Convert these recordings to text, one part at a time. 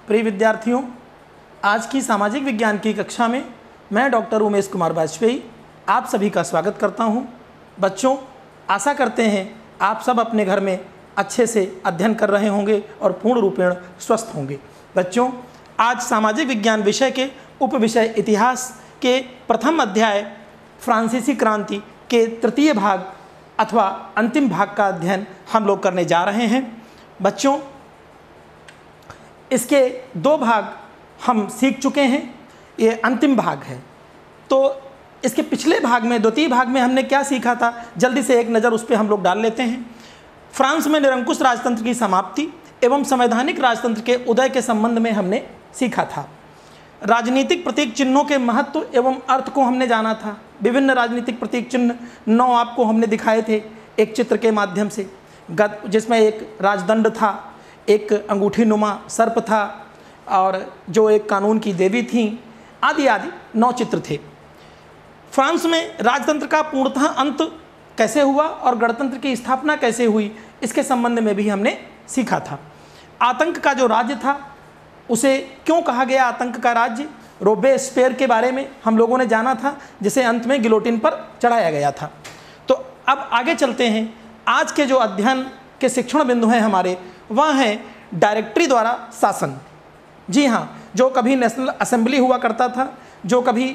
प्रिय विद्यार्थियों, आज की सामाजिक विज्ञान की कक्षा में मैं डॉक्टर उमेश कुमार वाजपेयी आप सभी का स्वागत करता हूं। बच्चों, आशा करते हैं आप सब अपने घर में अच्छे से अध्ययन कर रहे होंगे और पूर्ण रूपेण स्वस्थ होंगे। बच्चों, आज सामाजिक विज्ञान विषय के उपविषय इतिहास के प्रथम अध्याय फ्रांसीसी क्रांति के तृतीय भाग अथवा अंतिम भाग का अध्ययन हम लोग करने जा रहे हैं। बच्चों, इसके दो भाग हम सीख चुके हैं, ये अंतिम भाग है। तो इसके पिछले भाग में, द्वितीय भाग में हमने क्या सीखा था, जल्दी से एक नज़र उस पर हम लोग डाल लेते हैं। फ्रांस में निरंकुश राजतंत्र की समाप्ति एवं संवैधानिक राजतंत्र के उदय के संबंध में हमने सीखा था। राजनीतिक प्रतीक चिन्हों के महत्व एवं अर्थ को हमने जाना था। विभिन्न राजनीतिक प्रतीक चिन्ह 9 आपको हमने दिखाए थे एक चित्र के माध्यम से, जिसमें एक राजदंड था, एक अंगूठी नुमा सर्प था और जो एक कानून की देवी थी, आदि आदि 9 चित्र थे। फ्रांस में राजतंत्र का पूर्णतः अंत कैसे हुआ और गणतंत्र की स्थापना कैसे हुई, इसके संबंध में भी हमने सीखा था। आतंक का जो राज्य था उसे क्यों कहा गया आतंक का राज्य, रोबेस्पियर के बारे में हम लोगों ने जाना था, जिसे अंत में गिलोटिन पर चढ़ाया गया था। तो अब आगे चलते हैं। आज के जो अध्ययन के शिक्षण बिंदु हैं हमारे, वह है डायरेक्टरी द्वारा शासन। जी हाँ, जो कभी नेशनल असेंबली हुआ करता था, जो कभी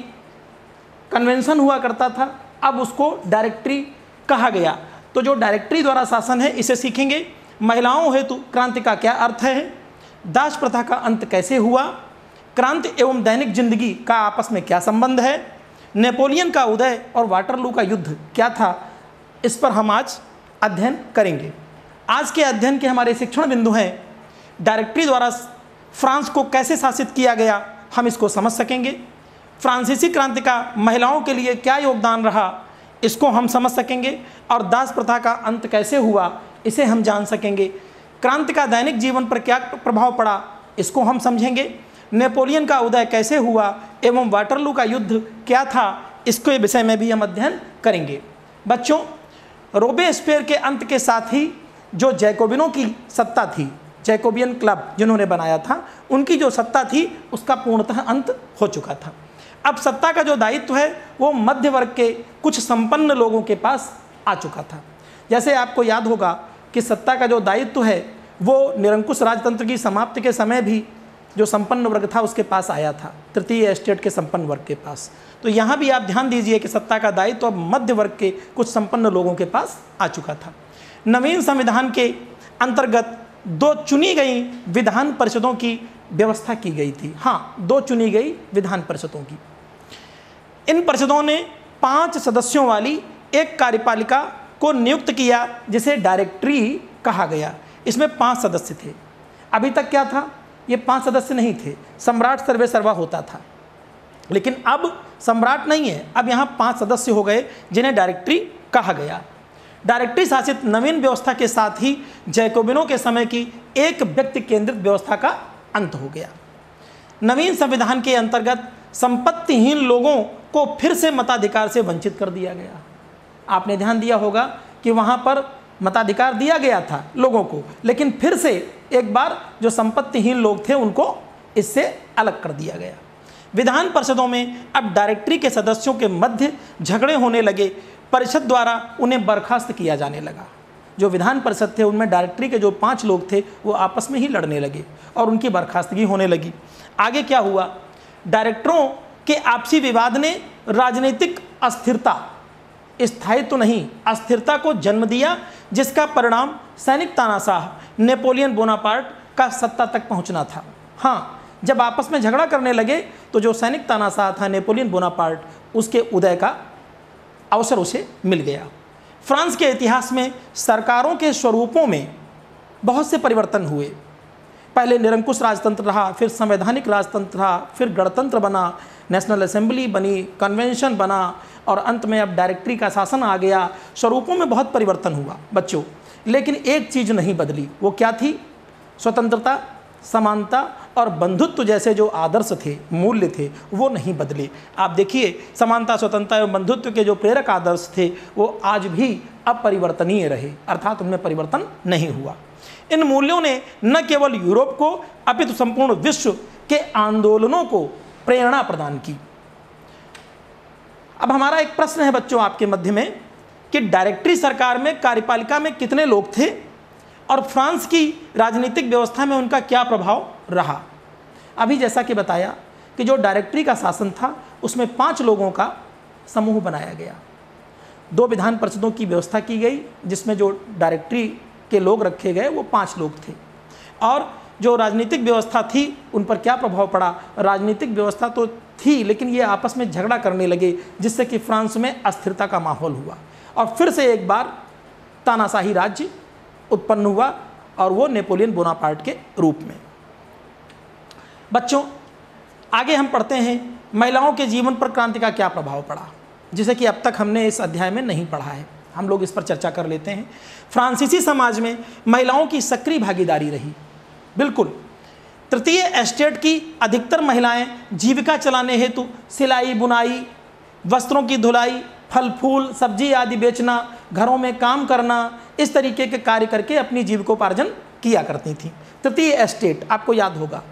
कन्वेंशन हुआ करता था, अब उसको डायरेक्टरी कहा गया। तो जो डायरेक्टरी द्वारा शासन है, इसे सीखेंगे। महिलाओं हेतु क्रांति का क्या अर्थ है, दास प्रथा का अंत कैसे हुआ, क्रांति एवं दैनिक जिंदगी का आपस में क्या संबंध है, नेपोलियन का उदय और वाटरलू का युद्ध क्या था, इस पर हम आज अध्ययन करेंगे। आज के अध्ययन के हमारे शिक्षण बिंदु हैं डायरेक्टरी द्वारा फ्रांस को कैसे शासित किया गया, हम इसको समझ सकेंगे। फ्रांसीसी क्रांति का महिलाओं के लिए क्या योगदान रहा, इसको हम समझ सकेंगे। और दास प्रथा का अंत कैसे हुआ, इसे हम जान सकेंगे। क्रांति का दैनिक जीवन पर क्या प्रभाव पड़ा, इसको हम समझेंगे। नेपोलियन का उदय कैसे हुआ एवं वाटरलू का युद्ध क्या था, इसके विषय में भी हम अध्ययन करेंगे। बच्चों, रोबेस्पियर के अंत के साथ ही जो जैकोबिनों की सत्ता थी, जैकोबियन क्लब जिन्होंने बनाया था, उनकी जो सत्ता थी उसका पूर्णतः अंत हो चुका था। अब सत्ता का जो दायित्व है वो मध्य वर्ग के कुछ संपन्न लोगों के पास आ चुका था। जैसे आपको याद होगा कि सत्ता का जो दायित्व है वो निरंकुश राजतंत्र की समाप्ति के समय भी जो संपन्न वर्ग था उसके पास आया था, तृतीय एस्टेट के संपन्न वर्ग के पास। तो यहाँ भी आप ध्यान दीजिए कि सत्ता का दायित्व अब मध्य वर्ग के कुछ संपन्न लोगों के पास आ चुका था। नवीन संविधान के अंतर्गत 2 चुनी गई विधान परिषदों की व्यवस्था की गई थी। हाँ, 2 चुनी गई विधान परिषदों की। इन परिषदों ने 5 सदस्यों वाली एक कार्यपालिका को नियुक्त किया, जिसे डायरेक्टरी कहा गया। इसमें 5 सदस्य थे। अभी तक क्या था, ये 5 सदस्य नहीं थे, सम्राट सर्वे सर्वा होता था। लेकिन अब सम्राट नहीं है, अब यहाँ 5 सदस्य हो गए, जिन्हें डायरेक्टरी कहा गया। डायरेक्टरी शासित नवीन व्यवस्था के साथ ही जैकोबिनों के समय की एक व्यक्ति केंद्रित व्यवस्था का अंत हो गया। नवीन संविधान के अंतर्गत संपत्तिहीन लोगों को फिर से मताधिकार से वंचित कर दिया गया। आपने ध्यान दिया होगा कि वहाँ पर मताधिकार दिया गया था लोगों को, लेकिन फिर से एक बार जो संपत्तिहीन लोग थे उनको इससे अलग कर दिया गया। विधान परिषदों में अब डायरेक्टरी के सदस्यों के मध्य झगड़े होने लगे। परिषद द्वारा उन्हें बर्खास्त किया जाने लगा। जो विधान परिषद थे उनमें डायरेक्टरी के जो 5 लोग थे वो आपस में ही लड़ने लगे और उनकी बर्खास्तगी होने लगी। आगे क्या हुआ, डायरेक्टरों के आपसी विवाद ने राजनीतिक अस्थिरता, स्थायित्व तो नहीं, अस्थिरता को जन्म दिया, जिसका परिणाम सैनिक तानाशाह नेपोलियन बोनापार्ट का सत्ता तक पहुंचना था। हाँ, जब आपस में झगड़ा करने लगे तो जो सैनिक तानाशाह था नेपोलियन बोनापार्ट, उसके उदय का अवसर उसे मिल गया। फ्रांस के इतिहास में सरकारों के स्वरूपों में बहुत से परिवर्तन हुए। पहले निरंकुश राजतंत्र रहा, फिर संवैधानिक राजतंत्र रहा, फिर गणतंत्र बना, नेशनल असेंबली बनी, कन्वेंशन बना और अंत में अब डायरेक्टरी का शासन आ गया। स्वरूपों में बहुत परिवर्तन हुआ बच्चों, लेकिन एक चीज़ नहीं बदली। वो क्या थी? स्वतंत्रता, समानता और बंधुत्व जैसे जो आदर्श थे, मूल्य थे, वो नहीं बदले। आप देखिए, समानता, स्वतंत्रता एवं बंधुत्व के जो प्रेरक आदर्श थे वो आज भी अपरिवर्तनीय रहे, अर्थात उनमें परिवर्तन नहीं हुआ। इन मूल्यों ने न केवल यूरोप को अपितु संपूर्ण विश्व के आंदोलनों को प्रेरणा प्रदान की। अब हमारा एक प्रश्न है बच्चों आपके मध्य में कि डायरेक्टरी सरकार में, कार्यपालिका में कितने लोग थे और फ्रांस की राजनीतिक व्यवस्था में उनका क्या प्रभाव रहा। अभी जैसा कि बताया कि जो डायरेक्टरी का शासन था उसमें 5 लोगों का समूह बनाया गया, 2 विधान परिषदों की व्यवस्था की गई जिसमें जो डायरेक्टरी के लोग रखे गए वो 5 लोग थे। और जो राजनीतिक व्यवस्था थी उन पर क्या प्रभाव पड़ा, राजनीतिक व्यवस्था तो थी लेकिन ये आपस में झगड़ा करने लगे जिससे कि फ्रांस में अस्थिरता का माहौल हुआ और फिर से एक बार तानाशाही राज्य उत्पन्न हुआ और वो नेपोलियन बोनापार्ट के रूप में। बच्चों आगे हम पढ़ते हैं महिलाओं के जीवन पर क्रांति का क्या प्रभाव पड़ा, जिसे कि अब तक हमने इस अध्याय में नहीं पढ़ा है, हम लोग इस पर चर्चा कर लेते हैं। फ्रांसीसी समाज में महिलाओं की सक्रिय भागीदारी रही। बिल्कुल, तृतीय एस्टेट की अधिकतर महिलाएं जीविका चलाने हेतु सिलाई, बुनाई, वस्त्रों की धुलाई, फल फूल, सब्जी आदि बेचना, घरों में काम करना, इस तरीके के कार्य करके अपनी जीविकोपार्जन किया करती थीं। तृतीय एस्टेट आपको याद होगा,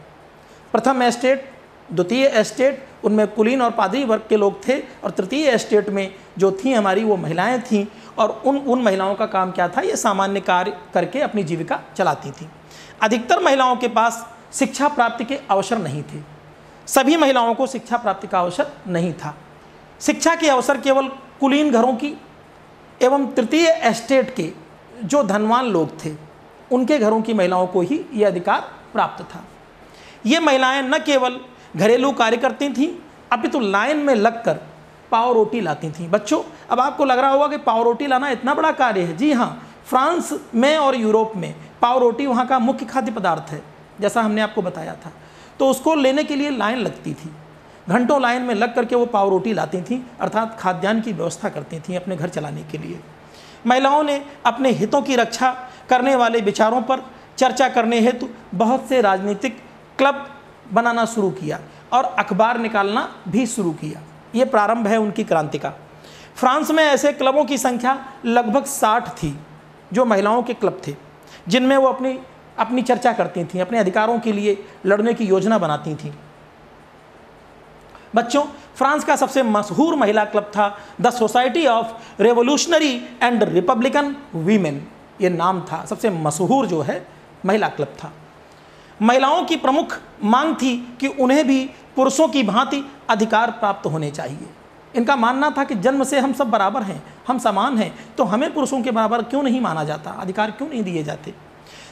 प्रथम एस्टेट, द्वितीय एस्टेट, उनमें कुलीन और पादरी वर्ग के लोग थे और तृतीय एस्टेट में जो थी हमारी वो महिलाएं थीं और उन महिलाओं का काम क्या था, ये सामान्य कार्य करके अपनी जीविका चलाती थीं। अधिकतर महिलाओं के पास शिक्षा प्राप्ति के अवसर नहीं थे, सभी महिलाओं को शिक्षा प्राप्ति का अवसर नहीं था। शिक्षा के अवसर केवल कुलीन घरों की एवं तृतीय एस्टेट के जो धनवान लोग थे उनके घरों की महिलाओं को ही ये अधिकार प्राप्त था। ये महिलाएं न केवल घरेलू कार्य करती थीं अपितु लाइन में लगकर पाव रोटी लाती थीं। बच्चों अब आपको लग रहा होगा कि पाव रोटी लाना इतना बड़ा कार्य है। जी हाँ, फ्रांस में और यूरोप में पाव रोटी वहाँ का मुख्य खाद्य पदार्थ है, जैसा हमने आपको बताया था। तो उसको लेने के लिए लाइन लगती थी, घंटों लाइन में लग करके वो पाव रोटी लाती थीं, अर्थात खाद्यान्न की व्यवस्था करती थीं अपने घर चलाने के लिए। महिलाओं ने अपने हितों की रक्षा करने वाले विचारों पर चर्चा करने हेतु बहुत से राजनीतिक क्लब बनाना शुरू किया और अखबार निकालना भी शुरू किया। ये प्रारंभ है उनकी क्रांति का। फ्रांस में ऐसे क्लबों की संख्या लगभग 60 थी जो महिलाओं के क्लब थे, जिनमें वो अपनी चर्चा करती थीं, अपने अधिकारों के लिए लड़ने की योजना बनाती थीं। बच्चों फ्रांस का सबसे मशहूर महिला क्लब था the society of revolutionary and Republican women, ये नाम था, सबसे मशहूर जो है महिला क्लब था। महिलाओं की प्रमुख मांग थी कि उन्हें भी पुरुषों की भांति अधिकार प्राप्त होने चाहिए। इनका मानना था कि जन्म से हम सब बराबर हैं, हम समान हैं, तो हमें पुरुषों के बराबर क्यों नहीं माना जाता, अधिकार क्यों नहीं दिए जाते।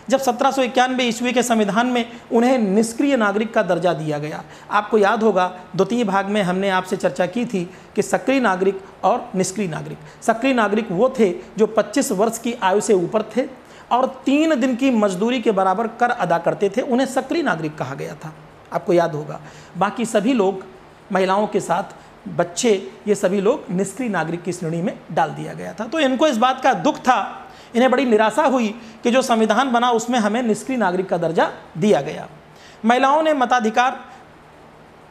जब 1791 ईस्वी के संविधान में उन्हें निष्क्रिय नागरिक का दर्जा दिया गया, आपको याद होगा द्वितीय भाग में हमने आपसे चर्चा की थी कि सक्रिय नागरिक और निष्क्रिय नागरिक। सक्रिय नागरिक वो थे जो 25 वर्ष की आयु से ऊपर थे और 3 दिन की मजदूरी के बराबर कर अदा करते थे, उन्हें सक्रिय नागरिक कहा गया था, आपको याद होगा। बाकी सभी लोग, महिलाओं के साथ बच्चे, ये सभी लोग निष्क्रिय नागरिक की श्रेणी में डाल दिया गया था। तो इनको इस बात का दुख था, इन्हें बड़ी निराशा हुई कि जो संविधान बना उसमें हमें निष्क्रिय नागरिक का दर्जा दिया गया। महिलाओं ने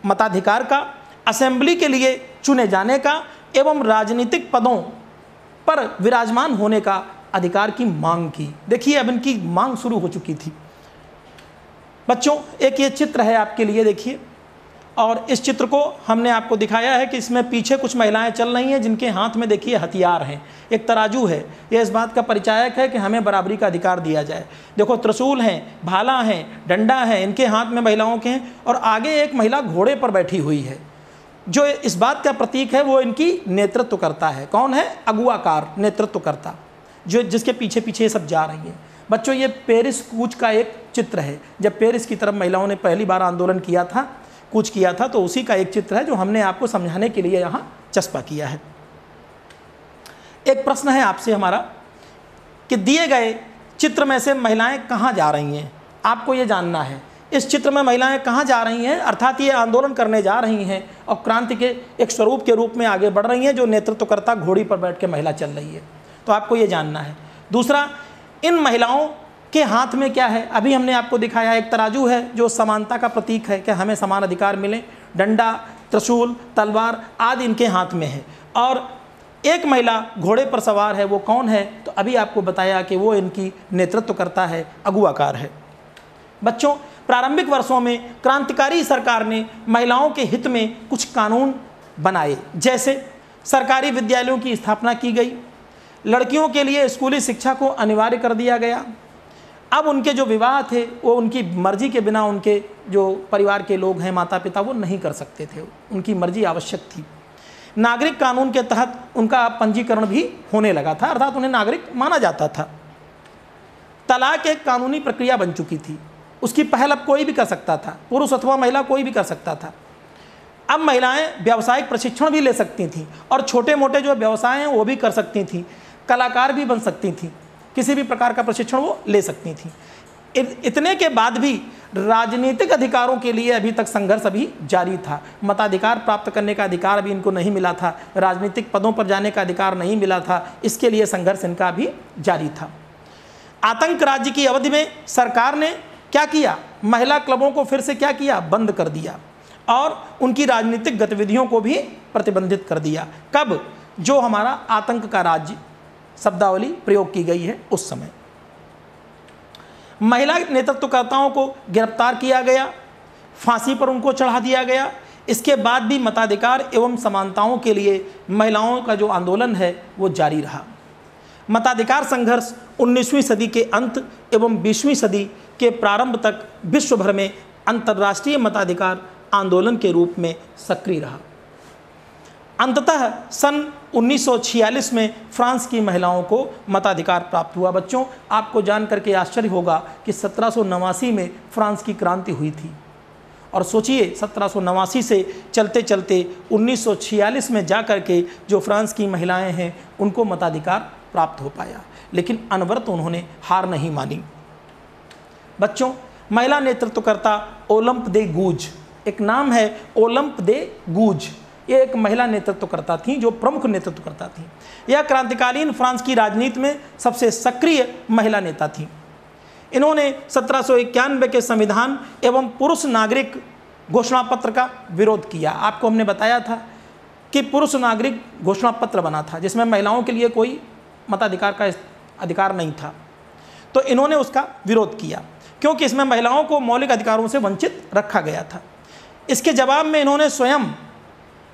मताधिकार का, असेंबली के लिए चुने जाने का एवं राजनीतिक पदों पर विराजमान होने का अधिकार की मांग की। देखिए अब इनकी मांग शुरू हो चुकी थी। बच्चों एक ये चित्र है आपके लिए, देखिए, और इस चित्र को हमने आपको दिखाया है कि इसमें पीछे कुछ महिलाएं चल रही हैं जिनके हाथ में देखिए हथियार हैं, एक तराजू है। यह इस बात का परिचायक है कि हमें बराबरी का अधिकार दिया जाए। देखो त्रिशूल हैं, भाला हैं, डंडा है, इनके हाथ में महिलाओं के हैं और आगे एक महिला घोड़े पर बैठी हुई है जो इस बात का प्रतीक है, वो इनकी नेतृत्व करता है। कौन है? अगुआकार, नेतृत्वकर्ता, जो जिसके पीछे पीछे ये सब जा रही हैं। बच्चों ये पेरिस कूच का एक चित्र है। जब पेरिस की तरफ महिलाओं ने पहली बार आंदोलन किया था, कूच किया था, तो उसी का एक चित्र है जो हमने आपको समझाने के लिए यहाँ चस्पा किया है। एक प्रश्न है आपसे हमारा कि दिए गए चित्र में से महिलाएं कहाँ जा रही हैं, आपको ये जानना है। इस चित्र में महिलाएं कहाँ जा रही हैं, अर्थात ये आंदोलन करने जा रही हैं और क्रांति के एक स्वरूप के रूप में आगे बढ़ रही हैं, जो नेतृत्वकर्ता घोड़ी पर बैठ के महिला चल रही है, तो आपको ये जानना है। दूसरा, इन महिलाओं के हाथ में क्या है? अभी हमने आपको दिखाया एक तराजू है जो समानता का प्रतीक है कि हमें समान अधिकार मिले। डंडा, त्रिशूल, तलवार आदि इनके हाथ में है और एक महिला घोड़े पर सवार है, वो कौन है? तो अभी आपको बताया कि वो इनकी नेतृत्व करता है, अगुवाकार है। बच्चों, प्रारंभिक वर्षों में क्रांतिकारी सरकार ने महिलाओं के हित में कुछ कानून बनाए, जैसे सरकारी विद्यालयों की स्थापना की गई, लड़कियों के लिए स्कूली शिक्षा को अनिवार्य कर दिया गया। अब उनके जो विवाह थे वो उनकी मर्जी के बिना, उनके जो परिवार के लोग हैं, माता पिता, वो नहीं कर सकते थे, उनकी मर्जी आवश्यक थी। नागरिक कानून के तहत उनका पंजीकरण भी होने लगा था, अर्थात उन्हें नागरिक माना जाता था। तलाक एक कानूनी प्रक्रिया बन चुकी थी, उसकी पहल अब कोई भी कर सकता था, पुरुष अथवा महिला कोई भी कर सकता था। अब महिलाएं व्यावसायिक प्रशिक्षण भी ले सकती थीं और छोटे मोटे जो व्यवसाय हैं वो भी कर सकती थीं, कलाकार भी बन सकती थीं, किसी भी प्रकार का प्रशिक्षण वो ले सकती थीं। इतने के बाद भी राजनीतिक अधिकारों के लिए अभी तक संघर्ष अभी जारी था। मताधिकार प्राप्त करने का अधिकार भी इनको नहीं मिला था, राजनीतिक पदों पर जाने का अधिकार नहीं मिला था, इसके लिए संघर्ष इनका भी जारी था। आतंक राज्य की अवधि में सरकार ने क्या किया? महिला क्लबों को फिर से क्या किया? बंद कर दिया और उनकी राजनीतिक गतिविधियों को भी प्रतिबंधित कर दिया। कब? जो हमारा आतंक का राज्य शब्दावली प्रयोग की गई है उस समय। महिला नेतृत्वकर्ताओं को गिरफ्तार किया गया, फांसी पर उनको चढ़ा दिया गया। इसके बाद भी मताधिकार एवं समानताओं के लिए महिलाओं का जो आंदोलन है वो जारी रहा। मताधिकार संघर्ष 19वीं सदी के अंत एवं 20वीं सदी के प्रारंभ तक विश्व भर में अंतर्राष्ट्रीय मताधिकार आंदोलन के रूप में सक्रिय रहा। अंततः सन 1946 में फ्रांस की महिलाओं को मताधिकार प्राप्त हुआ। बच्चों, आपको जान करके आश्चर्य होगा कि 1789 में फ्रांस की क्रांति हुई थी और सोचिए 1789 से चलते चलते 1946 में जा कर के जो फ्रांस की महिलाएं हैं उनको मताधिकार प्राप्त हो पाया, लेकिन अनवरत उन्होंने हार नहीं मानी। बच्चों, महिला नेतृत्वकर्ता ओलंप दे गूज, एक नाम है ओलंप दे गूज, ये एक महिला नेतृत्वकर्ता थी जो प्रमुख नेतृत्वकर्ता थी। यह क्रांतिकालीन फ्रांस की राजनीति में सबसे सक्रिय महिला नेता थी। इन्होंने 1791 के संविधान एवं पुरुष नागरिक घोषणा पत्र का विरोध किया। आपको हमने बताया था कि पुरुष नागरिक घोषणा पत्र बना था जिसमें महिलाओं के लिए कोई मताधिकार का अधिकार नहीं था, तो इन्होंने उसका विरोध किया क्योंकि इसमें महिलाओं को मौलिक अधिकारों से वंचित रखा गया था। इसके जवाब में इन्होंने स्वयं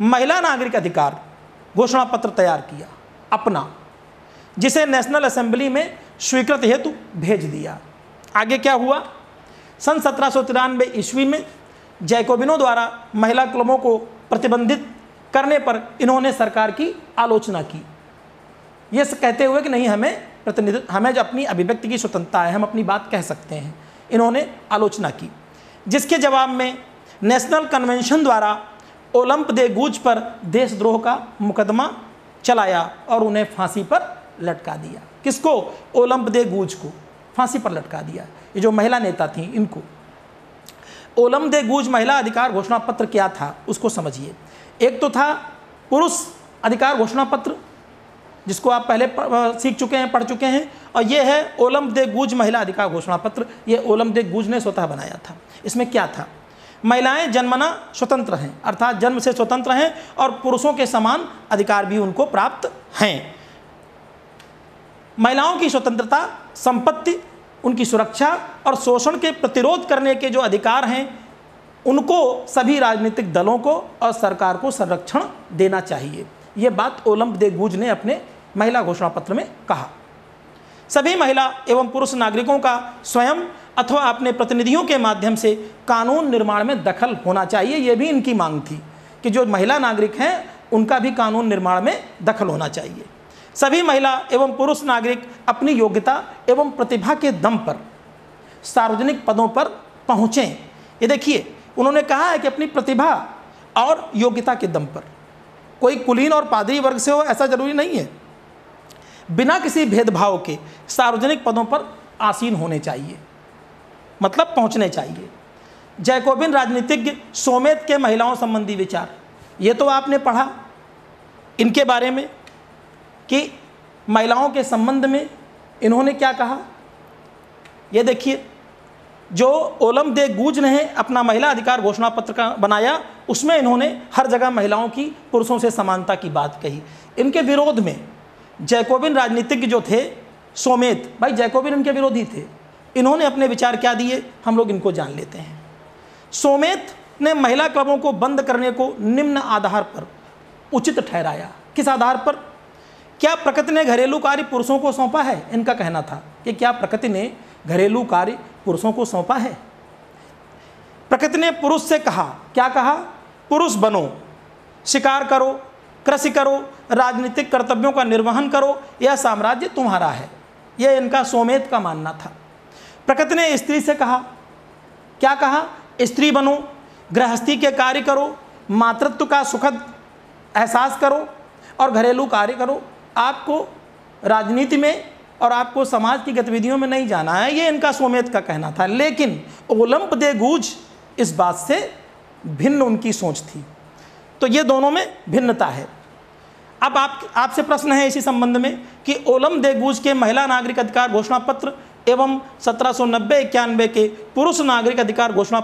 महिला नागरिक अधिकार घोषणा पत्र तैयार किया अपना, जिसे नेशनल असेंबली में स्वीकृत हेतु भेज दिया। आगे क्या हुआ? सन 1793 ईस्वी में जैकोबिनों द्वारा महिला क्लबों को प्रतिबंधित करने पर इन्होंने सरकार की आलोचना की, ये कहते हुए कि नहीं, हमें जो अपनी अभिव्यक्ति की स्वतंत्रता है, हम अपनी बात कह सकते हैं। इन्होंने आलोचना की, जिसके जवाब में नेशनल कन्वेंशन द्वारा ओलंप दे गूज पर देशद्रोह का मुकदमा चलाया और उन्हें फांसी पर लटका दिया। किसको? ओलंप दे गूज को फांसी पर लटका दिया। ये जो महिला नेता थी इनको। ओलंप दे गूज महिला अधिकार घोषणा पत्र क्या था उसको समझिए। एक तो था पुरुष अधिकार घोषणा पत्र, जिसको आप पहले सीख चुके हैं, पढ़ चुके हैं, और ये है ओलंप दे गूज महिला अधिकार घोषणा पत्र। ये ओलंप दे गूज ने स्वतः बनाया था। इसमें क्या था? महिलाएं जन्मना स्वतंत्र हैं, अर्थात जन्म से स्वतंत्र हैं और पुरुषों के समान अधिकार भी उनको प्राप्त हैं। महिलाओं की स्वतंत्रता, संपत्ति, उनकी सुरक्षा और शोषण के प्रतिरोध करने के जो अधिकार हैं उनको सभी राजनीतिक दलों को और सरकार को संरक्षण देना चाहिए। ये बात ओलंप दे गूज ने अपने महिला घोषणा पत्र में कहा। सभी महिला एवं पुरुष नागरिकों का स्वयं अथवा अपने प्रतिनिधियों के माध्यम से कानून निर्माण में दखल होना चाहिए। ये भी इनकी मांग थी कि जो महिला नागरिक हैं उनका भी कानून निर्माण में दखल होना चाहिए। सभी महिला एवं पुरुष नागरिक अपनी योग्यता एवं प्रतिभा के दम पर सार्वजनिक पदों पर पहुँचें। ये देखिए, उन्होंने कहा है कि अपनी प्रतिभा और योग्यता के दम पर, कोई कुलीन और पादरी वर्ग से हो ऐसा जरूरी नहीं है, बिना किसी भेदभाव के सार्वजनिक पदों पर आसीन होने चाहिए, मतलब पहुंचने चाहिए। जैकोबिन राजनीतिज्ञ सोमेत के महिलाओं संबंधी विचार, ये तो आपने पढ़ा इनके बारे में कि महिलाओं के संबंध में इन्होंने क्या कहा। ये देखिए, जो ओलम दे गूज ने अपना महिला अधिकार घोषणा पत्र का बनाया, उसमें इन्होंने हर जगह महिलाओं की पुरुषों से समानता की बात कही। इनके विरोध में जैकोबिन राजनीतिज्ञ जो थे, सोमेत, भाई जैकोबिन इनके विरोधी थे, इन्होंने अपने विचार क्या दिए, हम लोग इनको जान लेते हैं। सोमेत ने महिला क्लबों को बंद करने को निम्न आधार पर उचित ठहराया। किस आधार पर? क्या प्रकृति ने घरेलू कार्य पुरुषों को सौंपा है? इनका कहना था कि क्या प्रकृति ने घरेलू कार्य पुरुषों को सौंपा है? प्रकृति ने पुरुष से कहा, क्या कहा? पुरुष बनो, शिकार करो, कृषि करो, राजनीतिक कर्तव्यों का निर्वहन करो, यह साम्राज्य तुम्हारा है। यह इनका सोमेत का मानना था। प्रकृति ने स्त्री से कहा, क्या कहा? स्त्री बनो, गृहस्थी के कार्य करो, मातृत्व का सुखद एहसास करो और घरेलू कार्य करो। आपको राजनीति में और आपको समाज की गतिविधियों में नहीं जाना है, ये इनका सोमेत का कहना था। लेकिन ओलंप दे गूज इस बात से भिन्न उनकी सोच थी। तो ये दोनों में भिन्नता है। अब आपसे प्रश्न है इसी संबंध में कि ओलंप दे गूज के महिला नागरिक अधिकार घोषणा पत्र एवं 1790-91 के पुरुष नागरिक अधिकार घोषणा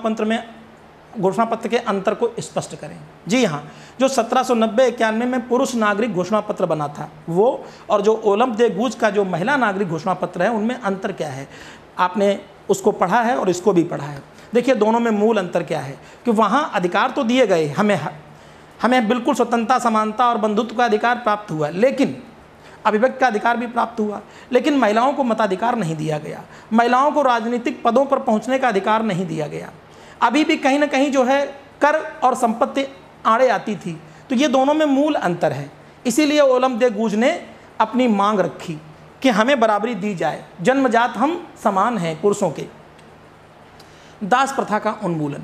पत्र के अंतर को स्पष्ट करें। जी हाँ, जो 1790-91 में पुरुष नागरिक घोषणा पत्र बना था वो, और जो ओलंप दे गूज का जो महिला नागरिक घोषणा पत्र है, उनमें अंतर क्या है? आपने उसको पढ़ा है और इसको भी पढ़ा है। देखिए दोनों में मूल अंतर क्या है कि वहाँ अधिकार तो दिए गए, हमें बिल्कुल स्वतंत्रता, समानता और बंधुत्व का अधिकार प्राप्त हुआ, लेकिन अभिव्यक्ति का अधिकार भी प्राप्त हुआ, लेकिन महिलाओं को मताधिकार नहीं दिया गया, महिलाओं को राजनीतिक पदों पर पहुंचने का अधिकार नहीं दिया गया। अभी भी कहीं ना कहीं जो है कर और संपत्ति आड़े आती थी। तो ये दोनों में मूल अंतर है। इसीलिए ओलंप दे गूज ने अपनी मांग रखी कि हमें बराबरी दी जाए, जन्मजात हम समान हैं पुरुषों के। दास प्रथा का उन्मूलन।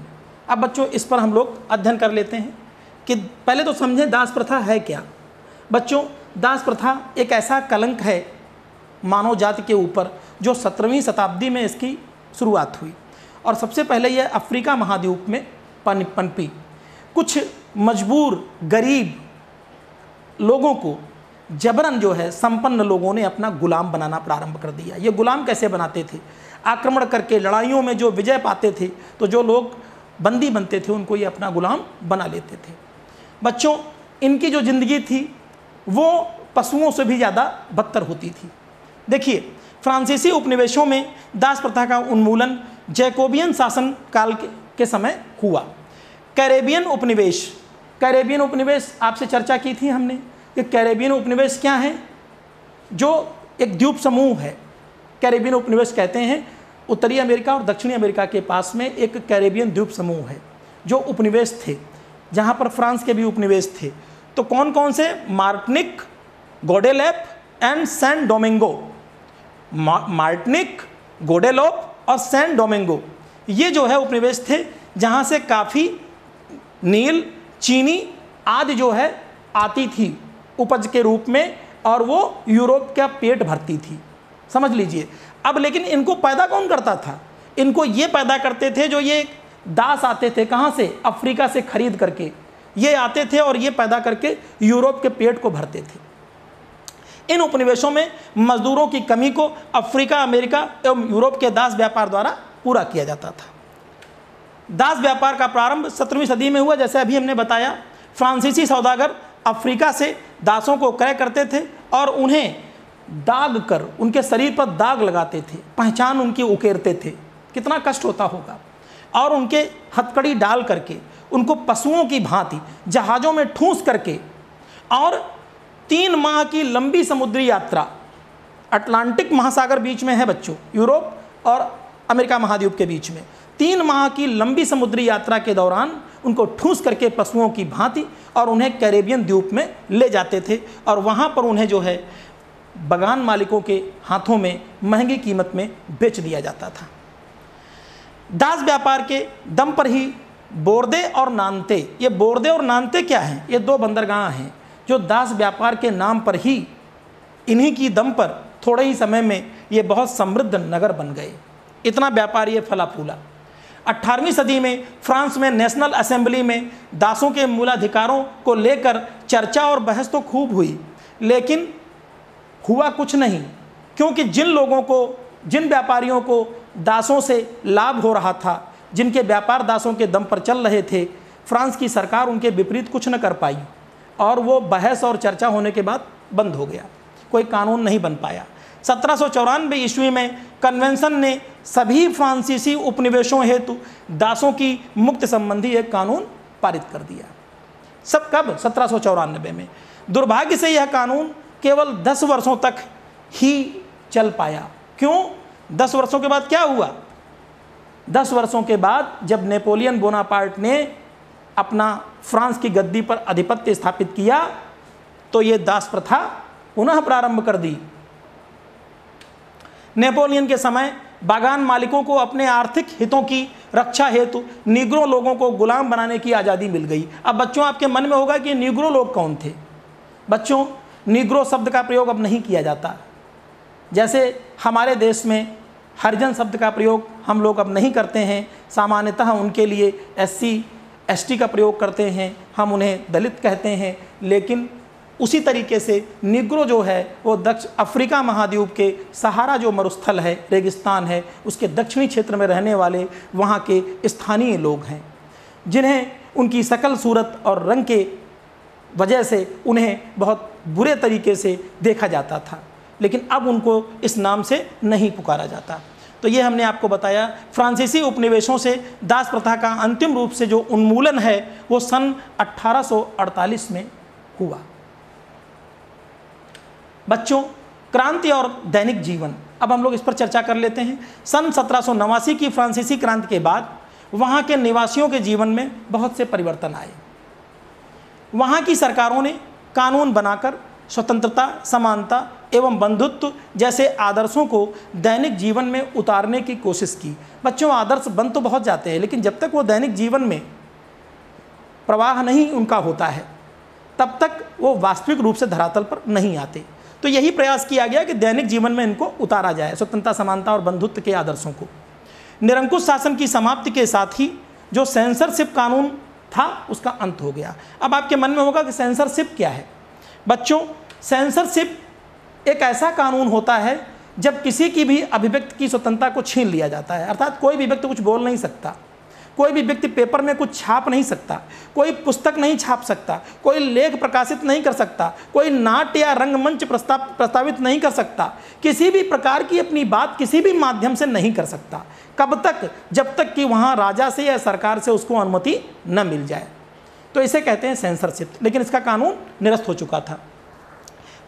अब बच्चों इस पर हम लोग अध्ययन कर लेते हैं कि पहले तो समझें दास प्रथा है क्या। बच्चों, दास प्रथा एक ऐसा कलंक है मानव जाति के ऊपर जो 17वीं शताब्दी में इसकी शुरुआत हुई, और सबसे पहले यह अफ्रीका महाद्वीप में पनपी। कुछ मजबूर गरीब लोगों को जबरन जो है संपन्न लोगों ने अपना गुलाम बनाना प्रारंभ कर दिया। ये गुलाम कैसे बनाते थे? आक्रमण करके, लड़ाइयों में जो विजय पाते थे तो जो लोग बंदी बनते थे उनको ये अपना गुलाम बना लेते थे। बच्चों, इनकी जो ज़िंदगी थी वो पशुओं से भी ज़्यादा बदतर होती थी। देखिए, फ्रांसीसी उपनिवेशों में दास प्रथा का उन्मूलन जैकोबियन शासन काल के समय हुआ। कैरेबियन उपनिवेश आपसे चर्चा की थी हमने कि कैरेबियन उपनिवेश क्या है? जो एक द्वीप समूह है, कैरेबियन उपनिवेश कहते हैं। उत्तरी अमेरिका और दक्षिणी अमेरिका के पास में एक कैरेबियन द्वीप समूह है जो उपनिवेश थे, जहाँ पर फ्रांस के भी उपनिवेश थे। तो कौन कौन से? Martinique, Guadeloupe and San Domingo. Martinique, Guadeloupe और सैन डोमिंगो, ये जो है उपनिवेश थे जहाँ से काफ़ी नील, चीनी आदि जो है आती थी उपज के रूप में, और वो यूरोप का पेट भरती थी, समझ लीजिए। अब लेकिन इनको पैदा कौन करता था? इनको ये पैदा करते थे जो ये दास आते थे, कहाँ से? अफ्रीका से खरीद करके ये आते थे और ये पैदा करके यूरोप के पेट को भरते थे। इन उपनिवेशों में मजदूरों की कमी को अफ्रीका, अमेरिका एवं यूरोप के दास व्यापार द्वारा पूरा किया जाता था। दास व्यापार का प्रारंभ 17वीं सदी में हुआ। जैसे अभी हमने बताया, फ्रांसीसी सौदागर अफ्रीका से दासों को क्रय करते थे और उन्हें दाग कर उनके शरीर पर दाग लगाते थे, पहचान उनकी उकेरते थे। कितना कष्ट होता होगा। और उनके हथकड़ी डाल करके उनको पशुओं की भांति जहाज़ों में ठूंस करके, और 3 माह की लंबी समुद्री यात्रा, अटलांटिक महासागर बीच में है बच्चों, यूरोप और अमेरिका महाद्वीप के बीच में, 3 माह की लंबी समुद्री यात्रा के दौरान उनको ठूंस करके पशुओं की भांति और उन्हें कैरेबियन द्वीप में ले जाते थे, और वहाँ पर उन्हें जो है बगान मालिकों के हाथों में महंगी कीमत में बेच दिया जाता था। दास व्यापार के दम पर ही बोर्दे और नानते, ये बोर्दे और नानते क्या हैं? ये 2 बंदरगाह हैं जो दास व्यापार के नाम पर ही, इन्हीं की दम पर थोड़े ही समय में ये बहुत समृद्ध नगर बन गए। इतना व्यापार ये फला फूला। 18वीं सदी में फ्रांस में नेशनल असेंबली में दासों के मूलाधिकारों को लेकर चर्चा और बहस तो खूब हुई, लेकिन हुआ कुछ नहीं, क्योंकि जिन लोगों को, जिन व्यापारियों को दासों से लाभ हो रहा था, जिनके व्यापार दासों के दम पर चल रहे थे, फ्रांस की सरकार उनके विपरीत कुछ न कर पाई और वो बहस और चर्चा होने के बाद बंद हो गया, कोई कानून नहीं बन पाया। 1794 ईस्वी में कन्वेंशन ने सभी फ्रांसीसी उपनिवेशों हेतु दासों की मुक्ति संबंधी एक कानून पारित कर दिया। सब कब? 1794 में। दुर्भाग्य से यह कानून केवल 10 वर्षों तक ही चल पाया। क्यों? 10 वर्षों के बाद क्या हुआ? 10 वर्षों के बाद जब नेपोलियन बोनापार्ट ने अपना फ्रांस की गद्दी पर आधिपत्य स्थापित किया तो ये दास प्रथा पुनः प्रारंभ कर दी। नेपोलियन के समय बागान मालिकों को अपने आर्थिक हितों की रक्षा हेतु नीग्रो लोगों को गुलाम बनाने की आज़ादी मिल गई। अब बच्चों, आपके मन में होगा कि नीग्रो लोग कौन थे? बच्चों, नीग्रो शब्द का प्रयोग अब नहीं किया जाता। जैसे हमारे देश में हरिजन शब्द का प्रयोग हम लोग अब नहीं करते हैं, सामान्यतः उनके लिए SC ST का प्रयोग करते हैं, हम उन्हें दलित कहते हैं। लेकिन उसी तरीके से निग्रो जो है वो दक्षिण अफ्रीका महाद्वीप के सहारा जो मरुस्थल है, रेगिस्तान है, उसके दक्षिणी क्षेत्र में रहने वाले वहाँ के स्थानीय लोग हैं, जिन्हें उनकी शकल सूरत और रंग के वजह से उन्हें बहुत बुरे तरीके से देखा जाता था, लेकिन अब उनको इस नाम से नहीं पुकारा जाता। तो ये हमने आपको बताया। फ्रांसीसी उपनिवेशों से दास प्रथा का अंतिम रूप से जो उन्मूलन है वो सन 1848 में हुआ। बच्चों, क्रांति और दैनिक जीवन, अब हम लोग इस पर चर्चा कर लेते हैं। सन 1789 की फ्रांसीसी क्रांति के बाद वहाँ के निवासियों के जीवन में बहुत से परिवर्तन आए। वहाँ की सरकारों ने कानून बनाकर स्वतंत्रता, समानता एवं बंधुत्व जैसे आदर्शों को दैनिक जीवन में उतारने की कोशिश की। बच्चों, आदर्श बन तो बहुत जाते हैं, लेकिन जब तक वो दैनिक जीवन में प्रवाह नहीं उनका होता है तब तक वो वास्तविक रूप से धरातल पर नहीं आते। तो यही प्रयास किया गया कि दैनिक जीवन में इनको उतारा जाए, स्वतंत्रता, समानता और बंधुत्व के आदर्शों को। निरंकुश शासन की समाप्ति के साथ ही जो सेंसरशिप कानून था उसका अंत हो गया। अब आपके मन में होगा कि सेंसरशिप क्या है? बच्चों, सेंसरशिप एक ऐसा कानून होता है जब किसी की भी अभिव्यक्ति की स्वतंत्रता को छीन लिया जाता है। अर्थात कोई भी व्यक्ति कुछ बोल नहीं सकता, कोई भी व्यक्ति पेपर में कुछ छाप नहीं सकता, कोई पुस्तक नहीं छाप सकता, कोई लेख प्रकाशित नहीं कर सकता, कोई नाट्य या रंगमंच प्रस्तावित नहीं कर सकता, किसी भी प्रकार की अपनी बात किसी भी माध्यम से नहीं कर सकता। कब तक? जब तक कि वहाँ राजा से या सरकार से उसको अनुमति न मिल जाए। तो इसे कहते हैं सेंसरशिप। लेकिन इसका कानून निरस्त हो चुका था।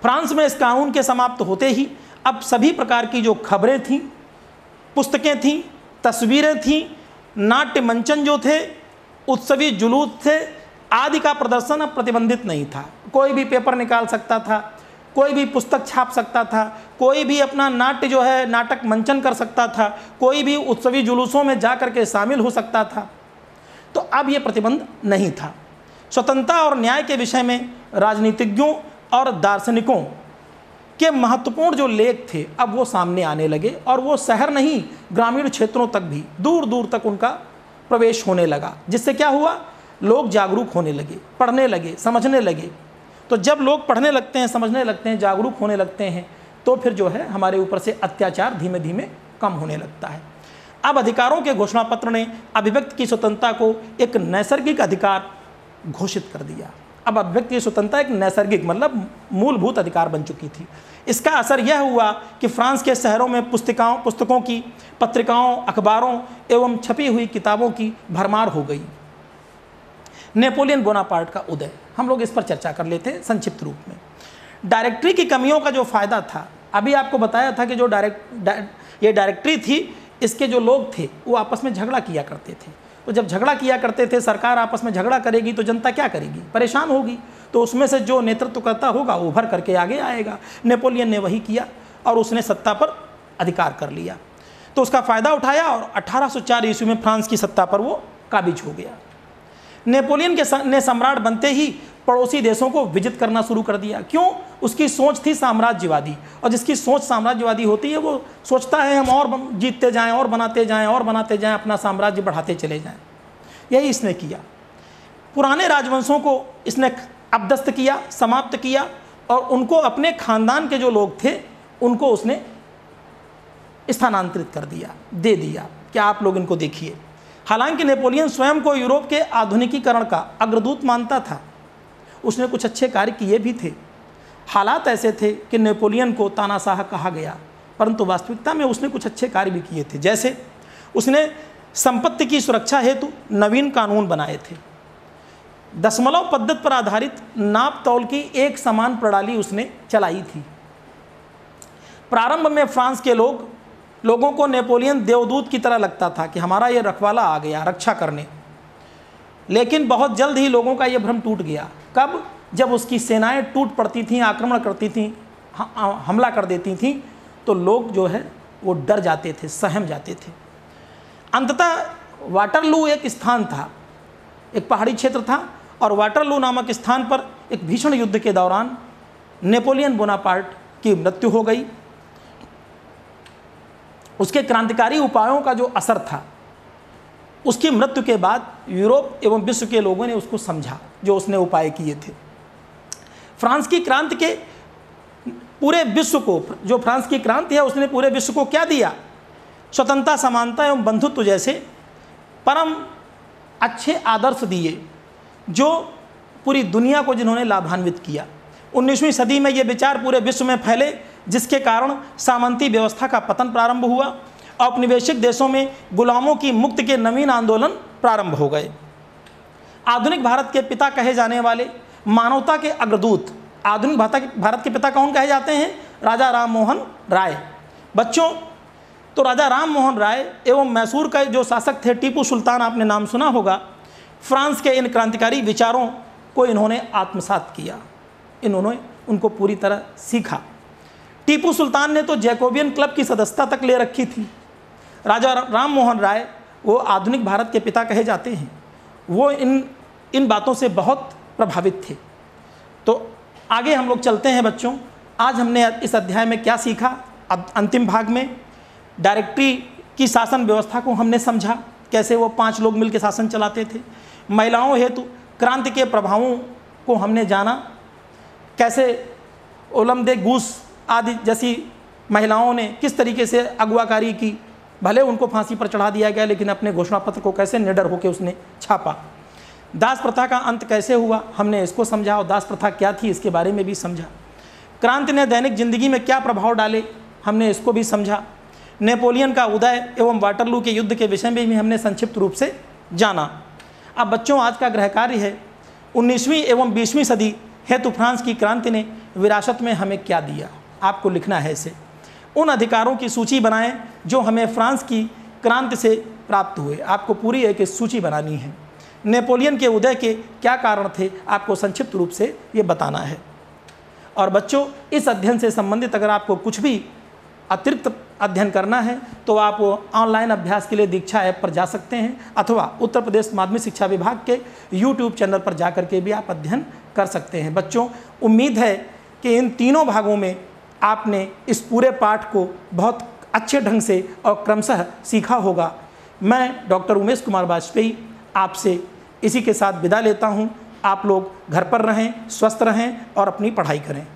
फ्रांस में इस कानून के समाप्त होते ही अब सभी प्रकार की जो खबरें थीं, पुस्तकें थीं, तस्वीरें थीं, नाट्य मंचन जो थे, उत्सवी जुलूस थे आदि का प्रदर्शन अब प्रतिबंधित नहीं था। कोई भी पेपर निकाल सकता था, कोई भी पुस्तक छाप सकता था, कोई भी अपना नाट्य जो है नाटक मंचन कर सकता था, कोई भी उत्सवी जुलूसों में जा कर के शामिल हो सकता था। तो अब ये प्रतिबंध नहीं था। स्वतंत्रता और न्याय के विषय में राजनीतिज्ञों और दार्शनिकों के महत्वपूर्ण जो लेख थे अब वो सामने आने लगे, और वो शहर नहीं ग्रामीण क्षेत्रों तक भी दूर दूर तक उनका प्रवेश होने लगा। जिससे क्या हुआ? लोग जागरूक होने लगे, पढ़ने लगे, समझने लगे। तो जब लोग पढ़ने लगते हैं, समझने लगते हैं, जागरूक होने लगते हैं, तो फिर जो है हमारे ऊपर से अत्याचार धीमे धीमे कम होने लगता है। अब अधिकारों के घोषणा पत्र ने अभिव्यक्ति की स्वतंत्रता को एक नैसर्गिक अधिकार घोषित कर दिया। अब अभिव्यक्ति की स्वतंत्रता एक नैसर्गिक मतलब मूलभूत अधिकार बन चुकी थी। इसका असर यह हुआ कि फ्रांस के शहरों में पुस्तकों की, पत्रिकाओं, अखबारों एवं छपी हुई किताबों की भरमार हो गई। नेपोलियन बोनापार्ट का उदय, हम लोग इस पर चर्चा कर लेते हैं संक्षिप्त रूप में। डायरेक्टरी की कमियों का जो फायदा था, अभी आपको बताया था कि जो ये डायरेक्टरी थी, इसके जो लोग थे वो आपस में झगड़ा किया करते थे। तो जब झगड़ा किया करते थे, सरकार आपस में झगड़ा करेगी तो जनता क्या करेगी? परेशान होगी। तो उसमें से जो नेतृत्व करता होगा वो उभर करके आगे आएगा। नेपोलियन ने वही किया और उसने सत्ता पर अधिकार कर लिया। तो उसका फ़ायदा उठाया और 1804 ईस्वी में फ्रांस की सत्ता पर वो काबिज हो गया। नेपोलियन ने सम्राट बनते ही पड़ोसी देशों को विजित करना शुरू कर दिया। क्यों? उसकी सोच थी साम्राज्यवादी, और जिसकी सोच साम्राज्यवादी होती है वो सोचता है हम और जीतते जाएं और बनाते जाएं और बनाते जाएं, अपना साम्राज्य बढ़ाते चले जाएं। यही इसने किया। पुराने राजवंशों को इसने अपदस्थ किया, समाप्त किया, और उनको अपने खानदान के जो लोग थे उनको उसने स्थानांतरित कर दिया, दे दिया कि आप लोग इनको देखिए। हालांकि नेपोलियन स्वयं को यूरोप के आधुनिकीकरण का अग्रदूत मानता था, उसने कुछ अच्छे कार्य किए भी थे। हालात ऐसे थे कि नेपोलियन को तानाशाह कहा गया, परंतु वास्तविकता में उसने कुछ अच्छे कार्य भी किए थे। जैसे उसने संपत्ति की सुरक्षा हेतु नवीन कानून बनाए थे। दशमलव पद्धति पर आधारित नाप तौल की एक समान प्रणाली उसने चलाई थी। प्रारंभ में फ्रांस के लोगों को नेपोलियन देवदूत की तरह लगता था कि हमारा ये रखवाला आ गया रक्षा करने, लेकिन बहुत जल्द ही लोगों का ये भ्रम टूट गया। कब? जब उसकी सेनाएं टूट पड़ती थीं, आक्रमण करती थीं, हमला कर देती थीं, तो लोग जो है वो डर जाते थे, सहम जाते थे। अंततः वाटरलू एक स्थान था, एक पहाड़ी क्षेत्र था, और वाटरलू नामक स्थान पर एक भीषण युद्ध के दौरान नेपोलियन बोनापार्ट की मृत्यु हो गई। उसके क्रांतिकारी उपायों का जो असर था, उसकी मृत्यु के बाद यूरोप एवं विश्व के लोगों ने उसको समझा जो उसने उपाय किए थे। फ्रांस की क्रांति के पूरे विश्व को, जो फ्रांस की क्रांति है उसने पूरे विश्व को क्या दिया? स्वतंत्रता, समानता एवं बंधुत्व जैसे परम अच्छे आदर्श दिए, जो पूरी दुनिया को जिन्होंने लाभान्वित किया। 19वीं सदी में ये विचार पूरे विश्व में फैले, जिसके कारण सामंती व्यवस्था का पतन प्रारंभ हुआ। औपनिवेशिक देशों में गुलामों की मुक्ति के नवीन आंदोलन प्रारंभ हो गए। आधुनिक भारत के पिता कहे जाने वाले, मानवता के अग्रदूत, आधुनिक भारत के पिता कौन कहे जाते हैं? राजा राम मोहन राय। बच्चों, तो राजा राम मोहन राय एवं मैसूर का जो शासक थे टीपू सुल्तान, आपने नाम सुना होगा, फ्रांस के इन क्रांतिकारी विचारों को इन्होंने आत्मसात किया, इन्होंने उनको पूरी तरह सीखा। टीपू सुल्तान ने तो जैकोबियन क्लब की सदस्यता तक ले रखी थी। राजा राम मोहन राय वो आधुनिक भारत के पिता कहे जाते हैं, वो इन बातों से बहुत प्रभावित थे। तो आगे हम लोग चलते हैं बच्चों। आज हमने इस अध्याय में क्या सीखा? अंतिम भाग में डायरेक्टरी की शासन व्यवस्था को हमने समझा, कैसे वो 5 लोग मिलकर शासन चलाते थे। महिलाओं हेतु क्रांति के प्रभावों को हमने जाना, कैसे ओलंदे गूस आदि जैसी महिलाओं ने किस तरीके से अगुवाकारी की। भले उनको फांसी पर चढ़ा दिया गया, लेकिन अपने घोषणा पत्र को कैसे निडर होकर उसने छापा। दास प्रथा का अंत कैसे हुआ, हमने इसको समझा, और दास प्रथा क्या थी इसके बारे में भी समझा। क्रांति ने दैनिक जिंदगी में क्या प्रभाव डाले, हमने इसको भी समझा। नेपोलियन का उदय एवं वाटरलू के युद्ध के विषय में भी हमने संक्षिप्त रूप से जाना। अब बच्चों, आज का गृह कार्य है 19वीं एवं 20वीं सदी हेतु फ्रांस की क्रांति ने विरासत में हमें क्या दिया। आपको लिखना है इसे। उन अधिकारों की सूची बनाएं जो हमें फ्रांस की क्रांति से प्राप्त हुए। आपको पूरी एक सूची बनानी है। नेपोलियन के उदय के क्या कारण थे, आपको संक्षिप्त रूप से ये बताना है। और बच्चों, इस अध्ययन से संबंधित अगर आपको कुछ भी अतिरिक्त अध्ययन करना है तो आप ऑनलाइन अभ्यास के लिए दीक्षा ऐप पर जा सकते हैं, अथवा उत्तर प्रदेश माध्यमिक शिक्षा विभाग के YouTube चैनल पर जा करके भी आप अध्ययन कर सकते हैं। बच्चों, उम्मीद है कि इन तीनों भागों में आपने इस पूरे पाठ को बहुत अच्छे ढंग से और क्रमशः सीखा होगा। मैं डॉक्टर उमेश कुमार वाजपेयी आपसे इसी के साथ विदा लेता हूँ। आप लोग घर पर रहें, स्वस्थ रहें और अपनी पढ़ाई करें।